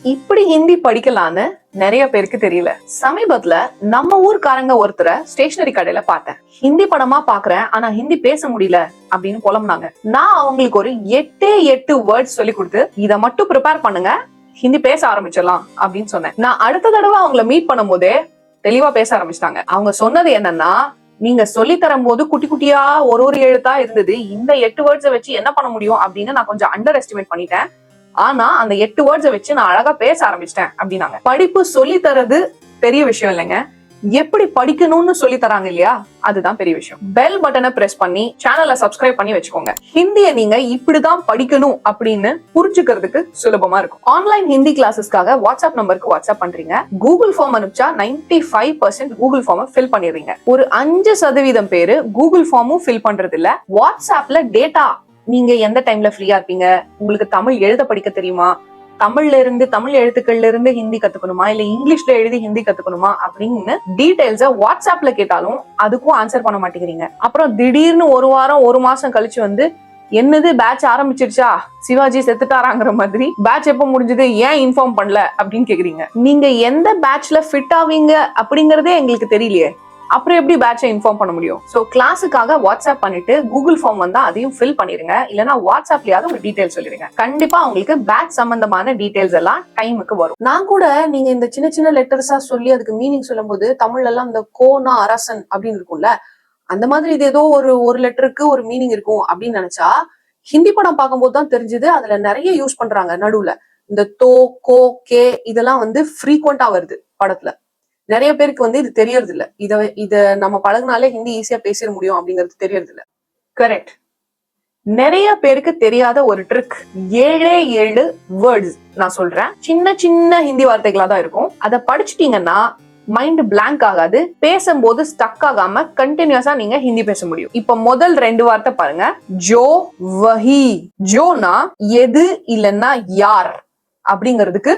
இப்படி ஹிந்தி படிக்கலான்னு நிறைய பேருக்கு தெரியல. சமீபத்துல நம்ம ஊர்க்காரங்க ஒருத்தரை ஸ்டேஷனரி கடையில பார்த்தேன். ஹிந்தி படமா பாக்குறேன், ஆனா ஹிந்தி பேச முடியல அப்படின்னு புலம்புனாங்க. நான் அவங்களுக்கு ஒரு 8 வேர்ட்ஸ் சொல்லி கொடுத்து இதை மட்டும் ப்ரிப்பேர் பண்ணுங்க, ஹிந்தி பேச ஆரம்பிச்சிடலாம் அப்படின்னு சொன்னேன். நான் அடுத்த தடவை அவங்கள மீட் பண்ணும் போதே தெளிவா பேச ஆரம்பிச்சிட்டாங்க. அவங்க சொன்னது என்னன்னா, நீங்க சொல்லி தரும் போது குட்டி குட்டியா ஒரு எழுத்தா இருந்தது, இந்த 8 வேர்ட்ஸை வச்சு என்ன பண்ண முடியும் அப்படின்னு நான் கொஞ்சம் அண்டர் எஸ்டிமேட் பண்ணிட்டேன். ஆனா அந்த 8 வேர்ட்ஸை வச்சு நான் அழகா பேச ஆரம்பிச்சிட்டேன் அப்படின்னாங்க. படிப்பு சொல்லி தரது பெரிய விஷயம் இல்லைங்க, எப்படி படிக்கணும்னு சொல்லி தராங்க இல்லையா, அதுதான் பெரிய விஷயம். பெல் பட்டனை பிரஸ் பண்ணி சேனலை சப்ஸ்கிரைப் பண்ணி வச்சுக்கோங்க. ஹிந்தியை நீங்க இப்படிதான் படிக்கணும் அப்படின்னு புரிஞ்சுக்கிறதுக்கு சுலபமா இருக்கும். ஆன்லைன் ஹிந்தி கிளாஸஸ்க்காக வாட்ஸ்அப் நம்பருக்கு வாட்ஸ்அப் பண்றீங்க. கூகுள் ஃபார்ம் அனுப்பிச்சா 95% கூகுள் ஃபார்ம் ஃபில் பண்ணிடுறீங்க. ஒரு 5% பேரு கூகுள் ஃபார்மும் ஃபில் பண்றது இல்ல. வாட்ஸ்அப்ல டேட்டா, நீங்க எந்த டைம்ல ஃப்ரீயா இருப்பீங்க, உங்களுக்கு தமிழ் எழுத படிக்க தெரியுமா, தமிழ்ல இருந்து தமிழ் எழுத்துக்கள்ல இருந்து ஹிந்தி கத்துக்கணுமா, இல்ல இங்கிலீஷ்ல எழுதி ஹிந்தி கத்துக்கணுமா அப்படின்னு டீடைல்ஸ வாட்ஸ்அப்ல கேட்டாலும் அதுக்கும் ஆன்சர் பண்ண மாட்டேங்கிறீங்க. அப்புறம் திடீர்னு ஒரு வாரம் ஒரு மாசம் கழிச்சு வந்து, என்னது பேட்ச் ஆரம்பிச்சிருச்சா, சிவாஜி செத்துட்டாராங்கிற மாதிரி, பேட்ச் எப்ப முடிஞ்சது, ஏன் இன்ஃபார்ம் பண்ணல அப்படின்னு கேக்குறீங்க. நீங்க எந்த பேட்ச்ல ஃபிட் ஆவீங்க அப்படிங்கறதே எங்களுக்கு தெரியலையே, அப்புறம் எப்படி பேட்சை இன்ஃபார்ம் பண்ண முடியும்? சோ கிளாஸுக்காக வாட்ஸ்அப் பண்ணிட்டு கூகுள் ஃபார்ம் வந்தா அதையும் ஃபில் பண்ணிருங்க, இல்லனா வாட்ஸ்அப்லயாவது ஒரு டீடைல் சொல்லிருங்க. கண்டிப்பா உங்களுக்கு பேட்ச் சம்பந்தமான டீடைல்ஸ் எல்லாம் டைமுக்கு வரும். நான் கூட நீங்க இந்த சின்ன சின்ன லெட்டர்ஸா சொல்லி அதுக்கு மீனிங் சொல்லும் போது தமிழ்ல எல்லாம் இந்த கோனா அரசன் அப்படின்னு இருக்கும்ல, அந்த மாதிரி இது ஏதோ ஒரு லெட்டருக்கு ஒரு மீனிங் இருக்கும் அப்படின்னு நினைச்சா, ஹிந்தி படம் பார்க்கும்போது தான் தெரிஞ்சது அதுல நிறைய யூஸ் பண்றாங்க. நடுவுல இந்த தோ கோ கே இதெல்லாம் வந்து ஃப்ரீக்வெண்டா வருது படத்துல. நிறைய பேருக்கு வந்து இது தெரியறது இல்ல. இத நம்ம பழகினாலே ஹிந்தி ஈஸியா பேசிட முடியும் அப்படிங்கிறது தெரியறது இல்ல. கரெக்ட். நிறைய பேருக்கு தெரியாத ஒரு ட்ரிக், 7 வேர்ட்ஸ் நான் சொல்றேன். சின்ன சின்ன ஹிந்தி வார்த்தைகளா தான் இருக்கும். அதை படிச்சுட்டீங்கன்னா மைண்ட் பிளாங்க் ஆகாது, பேசும்போது ஸ்டக் ஆகாம கண்டினியூஸா நீங்க ஹிந்தி பேச முடியும். இப்ப முதல் 2 வார்த்தை பாருங்க. ஜோ வஹி. ஜோனா எது இல்லைன்னா யார் அப்படிங்கிறதுக்கு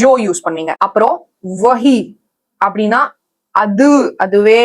ஜோ யூஸ் பண்ணீங்க. அப்புறம் வஹி அப்படின்னா அது, அதுவே,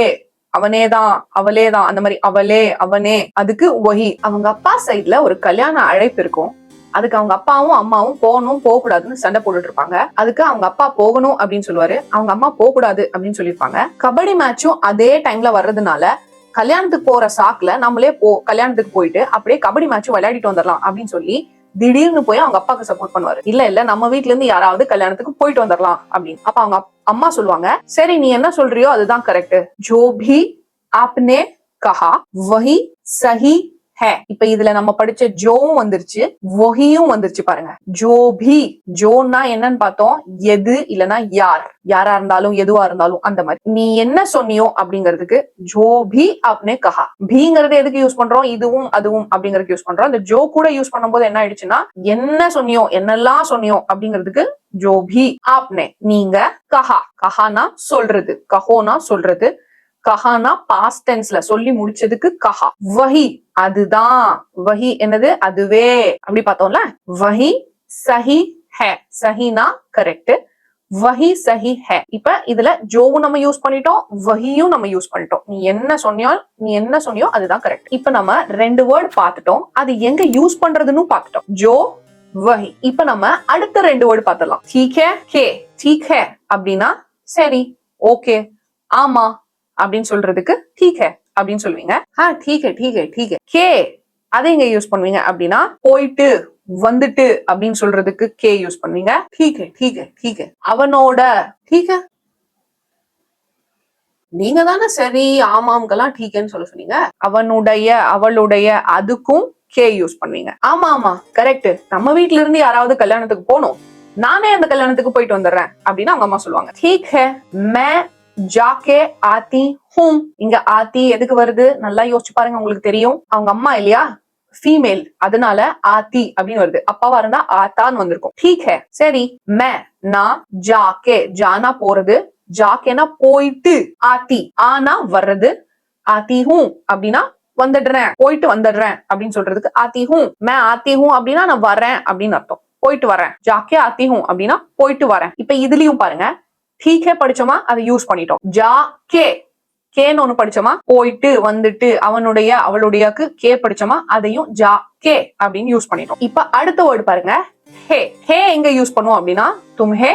அவனேதான், அவளேதான், அந்த மாதிரி அவளே அவனே, அதுக்கு வஹி. அவங்க அப்பா சைட்ல ஒரு கல்யாண அழைப்பு இருக்கும், அதுக்கு அவங்க அப்பாவும் அம்மாவும் போகணும் போக கூடாதுன்னு சண்டை போட்டுட்டு இருப்பாங்க. அதுக்கு அவங்க அப்பா போகணும் அப்படின்னு சொல்லுவாரு, அவங்க அம்மா போக கூடாது அப்படின்னு சொல்லியிருப்பாங்க. கபடி மேட்சும் அதே டைம்ல வர்றதுனால கல்யாணத்துக்கு போற சாக்குல நம்மளே கல்யாணத்துக்கு போயிட்டு அப்படியே கபடி மேட்சும் விளையாடிட்டு வந்துடலாம் அப்படின்னு சொல்லி திடீர்னு போய் அவங்க அப்பாக்கு சப்போர்ட் பண்ணுவாரு. இல்ல நம்ம வீட்ல இருந்து யாராவது கல்யாணத்துக்கு போயிட்டு வந்துடலாம் அப்படின்னு. அப்ப அவங்க அம்மா சொல்லுவாங்க, சரி நீ என்ன சொல்றியோ அதுதான் கரெக்ட், ஜோ भी आपने कहा वही सही है. இப்ப இதுல நம்ம படிச்ச ஜோவும் வந்துருச்சு, வஹியும் வந்துருச்சு பாருங்க. ஜோ भी, ஜோன்னா என்னன்னு பார்த்தோம், எது இல்லனா யார், யாரா இருந்தாலும் எதுவா இருந்தாலும் அந்த மாதிரி. நீ என்ன சொன்னியோ அப்படிங்கிறதுக்கு ஜோ भी आपने कहा. பீங்கிறது எதுக்கு யூஸ் பண்றோம், இதுவும் அதுவும் அப்படிங்கிறதுக்கு யூஸ் பண்றோம். இந்த ஜோ கூட யூஸ் பண்ணும்போது என்ன ஆயிடுச்சுன்னா, என்ன சொன்னியோ என்னெல்லாம் சொன்னியோ அப்படிங்கிறதுக்கு ஜோ भी आपने, நீங்க, கஹா, கஹானா சொல்றது, கஹோனா சொல்றது, கஹானா பாஸ்ட் டென்ஸ்ல சொல்லி முடிச்சதுக்கு கஹா. வஹி அதுதான், வஹி என்னது, அதுவே அப்படி பார்த்தோம்ல. வஹி சஹி ஹே, சஹினா கரெக்ட், வஹி சஹி ஹே. இப்ப இதுல ஜோவும் நம்ம யூஸ் பண்ணிட்டோம், வஹியும் நம்ம யூஸ் பண்ணிட்டோம். நீ என்ன சொன்னியோ அதுதான் கரெக்ட். இப்ப நம்ம 2 வேர்ட் பார்த்துட்டோம், அது எங்க யூஸ் பண்றதுன்னு பார்த்துட்டோம், ஜோ வஹி. இப்ப நம்ம அடுத்த 2 வேர்ட் பார்த்துடலாம். ठीक है கே. ठीक है அப்படின்னா சரி, ஓகே, ஆமா அப்படின்னு சொல்றதுக்கு ठीक है அப்படின்னு சொல்லுவீங்க. ठीक है ठीक है ठीक है. கே அதை எங்க யூஸ் பண்ணுவீங்க அப்படின்னா, போயிட்டு வந்துட்டு அப்படின்னு சொல்றதுக்கு கே யூஸ் பண்ணுவீங்க. ठीक है ठीक है ठीक है. அவனோட, ठीक है, நீங்க தானே சரி ஆமாம்கெல்லாம் டீக்கேன்னு சொல்ல சொன்னீங்க. அவனுடைய அவளுடைய அதுக்கும் கே யூஸ் பண்ணுவீங்க. ஆமா கரெக்ட், நம்ம வீட்ல இருந்து யாராவது கல்யாணத்துக்கு போகணும், நானே அந்த கல்யாணத்துக்கு போயிட்டு வந்துடுறேன் அப்படின்னு அவங்க அம்மா சொல்லுவாங்க. ठीक है मैं जाके आती हूँ. இங்க ஆத்தி எதுக்கு வருது நல்லா யோசிச்சு பாருங்க, உங்களுக்கு தெரியும். அவங்க அம்மா இல்லையா, ஃபீமேல், அதனால ஆத்தி அப்படின்னு வருது. அப்பாவா இருந்தா ஆத்தான்னு வந்திருக்கும். ठीक है சரி, मैं நான், जाके ஜானா போறது, ஜாக்கேனா போயிட்டு, ஆத்தி ஆனா வர்றது, ஆத்தி ஹூ அப்படின்னா வந்துடுறேன், போயிட்டு வந்துடுறேன் அப்படின்னு சொல்றதுக்கு ஆத்தி ஹூ. மே ஆத்தி ஹூ அப்படின்னா நான் வரேன் அப்படின்னு அர்த்தம், போயிட்டு வரேன். ஜாக்கே ஆத்தி ஹூ அப்படின்னா போயிட்டு வரேன். இப்ப இதுலயும் பாருங்க, ठीक है படிச்சோமா, அதை யூஸ் பண்ணிட்டோம். ஜாக்கே கேன்னு ஒண்ணு படிச்சோமா, போயிட்டு வந்துட்டு அவனுடைய அவளுடையக்கு கே படிச்சோமா, அதையும் ஜா கே அப்படின்னு யூஸ் பண்ணிட்டோம். இப்ப அடுத்த வேர்டு பாருங்க, ஹே. ஹே எங்க யூஸ் பண்ணுவோம் அப்படின்னா தும்ஹே,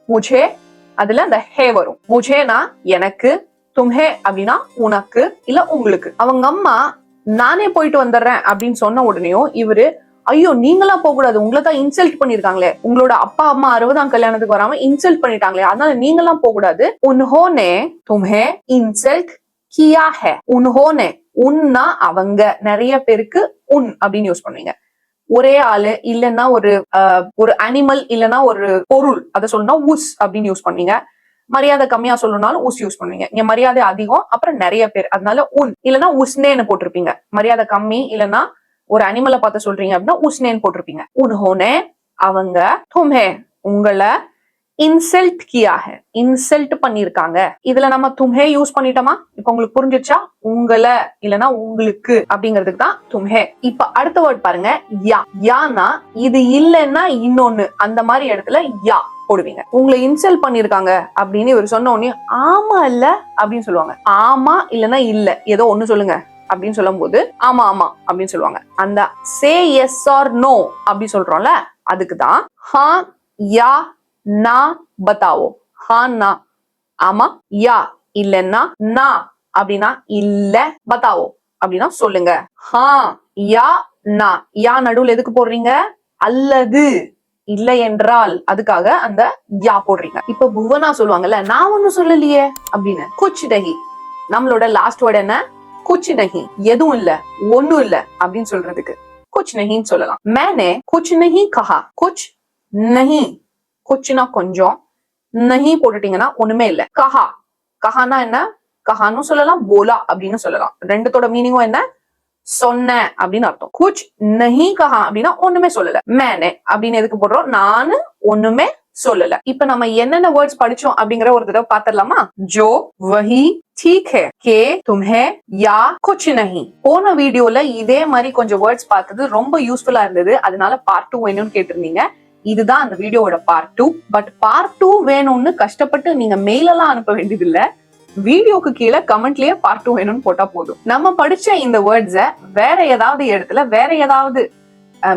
முझे, அதுல அந்த ஹே வரும். முझेனா எனக்கு, தும்ஹே அப்படின்னா உனக்கு இல்ல உங்களுக்கு. அவங்க அம்மா நானே போயிட்டு வந்துடுறேன் அப்படின்னு சொன்ன உடனேயும் இவரு ஐயோ நீங்களா போக கூடாது, உங்களை தான் இன்சல்ட் பண்ணிருக்காங்களே, உங்களோட அப்பா அம்மா 60ஆம் கல்யாணத்துக்கு வராம இன்சல்ட் பண்ணிட்டாங்களே, அதனால நீங்களாம் போக கூடாது. உன்ஹோனே தும்ஹே இன்சல்ட் கியா ஹே. உன்ஹோனே, உன்னா அவங்க, நிறைய பேருக்கு உன் அப்படின்னு யூஸ் பண்ணுவீங்க. ஒரே ஆளு இல்லைன்னா ஒரு அனிமல் இல்லைன்னா ஒரு பொருள் அதை சொல்லணும்னா உஸ் அப்படின்னு யூஸ் பண்ணுவீங்க. மரியாதை கம்மியா சொல்லணும்னாலும் உஸ் யூஸ் பண்ணுவீங்க. இங்க மரியாதை அதிகம், அப்புறம் நிறைய பேர், அதனால உன் இல்லைன்னா உஸ்னேன்னு போட்டிருப்பீங்க. மரியாதை கம்மி இல்லைன்னா ஒரு அனிமலை பார்த்து சொல்றீங்க அப்படின்னா உஸ்னேன்னு போட்டிருப்பீங்க. உன்ஹோனே அவங்க, தும்ஹே உங்களை, இன்சல்ட் கியா ஹே இன்சல்ட் பண்ணிருக்காங்க. இதுல நம்ம தும்ஹே யூஸ் பண்ணிட்டோமா? இப்ப உங்களுக்கு புரிஞ்சிச்சா? உங்களை இல்லைன்னா உங்களுக்கு அப்படிங்கிறதுக்கு தான் தும்ஹே. இப்ப அடுத்த வேர்ட் பாருங்க, யா. யானா இது இல்லைன்னா இன்னொன்னு, அந்த மாதிரி இடத்துல யா போடுவீங்க. உங்களை இன்சல்ட் பண்ணிருக்காங்க அப்படின்னு இவர் சொன்ன உடனே ஆமா இல்ல அப்படின்னு சொல்லுவாங்க. ஆமா இல்லைன்னா இல்ல ஏதோ ஒண்ணு சொல்லுங்க அப்படின்னு சொல்லும் போது ஆமா ஆமா அப்படின்னு சொல்லுவாங்க. அந்த சே எஸ் ஆர் நோ அப்படி சொல்றோம்ல, அதுக்குதான் ஹா யா நா பத்தாவோ. ஹா நா ஆமா, யா இல்லைன்னா நா அப்படின்னா இல்ல, பத்தாவோ அப்படின்னா சொல்லுங்க. ஹா யா நா, யா நடுவுல எதுக்கு போடுறீங்க? அல்லது இல்லை என்றால் அதுக்காக அந்த யா போடுறீங்க. இப்ப புவனா சொல்லுவாங்கல்ல, நான் ஒண்ணும் சொல்லலையே அப்படின்னு. குச் நஹி, நம்மளோட லாஸ்ட் வேர்ட் என்ன? குச் நஹி, எதுவும் இல்ல, ஒண்ணும் இல்ல அப்படின்னு சொல்றதுக்கு குச் நஹின்னு சொல்லலாம். மேனே குச் நஹி கஹா. குச் நஹி, குச்னா கொஞ்சம், நஹி போட்டுட்டீங்கன்னா ஒண்ணுமே இல்ல. கஹா, கஹானா என்ன? கஹான்னு சொல்லலாம், போலா அப்படின்னு சொல்லலாம். ரெண்டுத்தோட மீனிங்கும் என்ன? சொன்ன அப்படின்னு அர்த்தம். குச் நஹி கஹா அப்படின்னா ஒண்ணுமே சொல்லல. மேனே அப்படின்னு எதுக்கு போடுறோம்? நானு ஒண்ணுமே சொல்லல. இப்ப நம்ம என்னென்ன வேர்ட்ஸ் படிச்சோம் அப்படிங்கிற ஒரு தடவை பாத்திரலாமா? ஜோ, வஹி, ठीक है, के, तुम्हें, या, कुछ नहीं. போன வீடியோல இதே மாதிரி கொஞ்சம் வேர்ட்ஸ் பார்த்தது ரொம்ப யூஸ்ஃபுல்லா இருந்தது. அதனால பார்ட் 2 வேணும்னு கேட்டிருந்தீங்க. இதுதான் அந்த வீடியோவோட பார்ட் 2. பட் பார்ட் 2 வேணும்னு கஷ்டப்பட்டு நீங்க மெயில் எல்லாம் அனுப்ப வேண்டியது இல்ல. வீடியோக்கு கீழே கமெண்ட்லயே பார்ட் 2 வேணும்னு போட்டா போதும். நம்ம படிச்ச இந்த வேர்ட்ஸ வேற ஏதாவது இடத்துல வேற ஏதாவது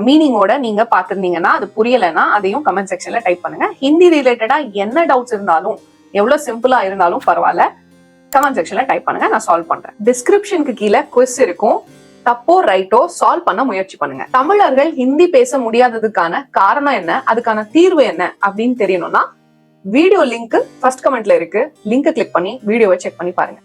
மீனிங்கோட நீங்க பாத்திருந்தீங்கன்னா, அது புரியலைன்னா அதையும் கமெண்ட் செக்ஷன்ல டைப் பண்ணுங்க. ஹிந்தி ரிலேட்டடா என்ன டவுட்ஸ் இருந்தாலும், எவ்வளவு சிம்பிளா இருந்தாலும் பரவாயில்ல, கமெண்ட் செக்ஷன்ல டைப் பண்ணுங்க, நான் சால்வ் பண்றேன். டிஸ்கிரிப்ஷனுக்கு கீழே குவிஸ் இருக்கும். தப்போ ரைட்டோ சால்வ் பண்ண முயற்சி பண்ணுங்க. தமிழர்கள் ஹிந்தி பேச முடியாததுக்கான காரணம் என்ன, அதுக்கான தீர்வு என்ன அப்படின்னு தெரியணும்னா வீடியோ லிங்க் ஃபர்ஸ்ட் கமெண்ட்ல இருக்கு. லிங்க் கிளிக் பண்ணி வீடியோவை செக் பண்ணி பாருங்க.